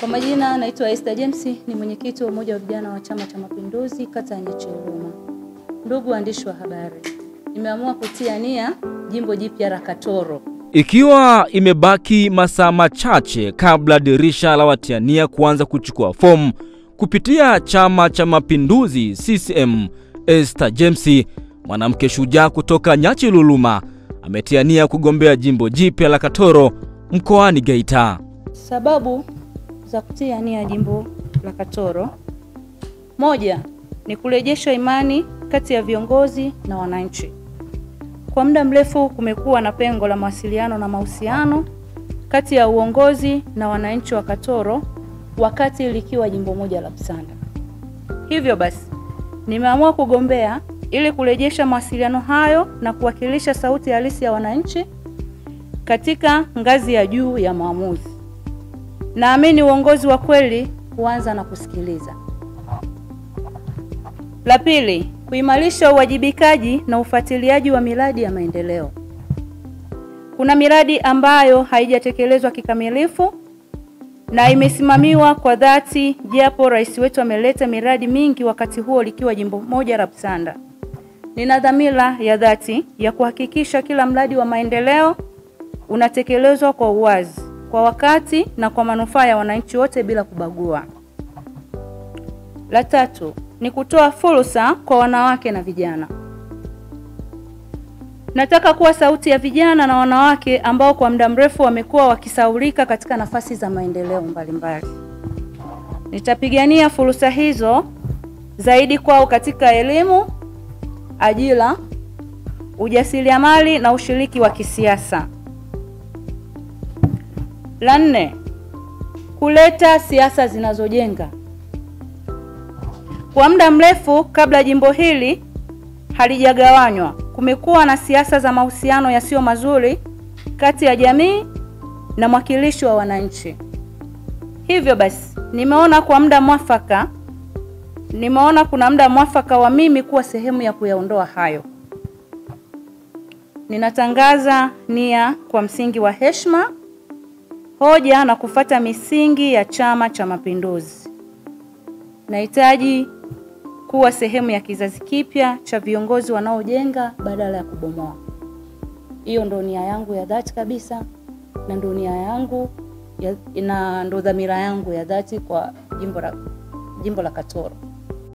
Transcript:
Kwa majina naitwa Esther James, ni mwenyekiti wa umoja wa vijana wa Chama cha Mapinduzi kata ya Nyachiluma. Ndugu waandishi wa habari, nimeamua kutia nia jimbo jipya la Katoro. Ikiwa imebaki masaa machache kabla dirisha la watiania kuanza kuchukua fomu kupitia Chama cha Mapinduzi CCM, Esther James, mwanamke shujaa kutoka Nyachiluma, ametiania kugombea jimbo jipya la Katoro mkoani Geita. Sababu za kutia nia jimbo la Katoro: moja, ni kurejesha imani kati ya viongozi na wananchi. Kwa muda mrefu kumekuwa na pengo la mawasiliano na mahusiano kati ya uongozi na wananchi wa Katoro wakati likiwa jimbo moja la Busanda. Hivyo basi, nimeamua kugombea ili kurejesha mawasiliano hayo na kuwakilisha sauti halisi ya wananchi katika ngazi ya juu ya maamuzi. Naamini uongozi wa kweli huanza na kusikiliza. La pili, kuimarisha uwajibikaji na ufuatiliaji wa miradi ya maendeleo. Kuna miradi ambayo haijatekelezwa kikamilifu na imesimamiwa kwa dhati, japo rais wetu ameleta miradi mingi wakati huo likiwa jimbo moja la Busanda. Nina dhamira ya dhati ya kuhakikisha kila mradi wa maendeleo unatekelezwa kwa uwazi, kwa wakati na kwa manufaa ya wananchi wote bila kubagua. La tatu, ni kutoa fursa kwa wanawake na vijana. Nataka kuwa sauti ya vijana na wanawake ambao kwa muda mrefu wamekuwa wakisahaulika katika nafasi za maendeleo mbalimbali. Nitapigania fursa hizo zaidi kwao katika elimu, ajira, ujasiriamali na ushiriki wa kisiasa. La nne, kuleta siasa zinazojenga. Kwa muda mrefu kabla jimbo hili halijagawanywa, kumekuwa na siasa za mahusiano yasiyo mazuri kati ya jamii na mwakilishi wa wananchi. Hivyo basi, nimeona kuna muda mwafaka wa mimi kuwa sehemu ya kuyaondoa hayo. Ninatangaza nia kwa msingi wa heshima, hoja na kufuata misingi ya Chama cha Mapinduzi. Nahitaji kuwa sehemu ya kizazi kipya cha viongozi wanaojenga badala ya kubomoa. Hiyo ndio nia yangu ya dhati kabisa, na ndio nia yangu na ndio dhamira yangu ya dhati kwa jimbo la Katoro.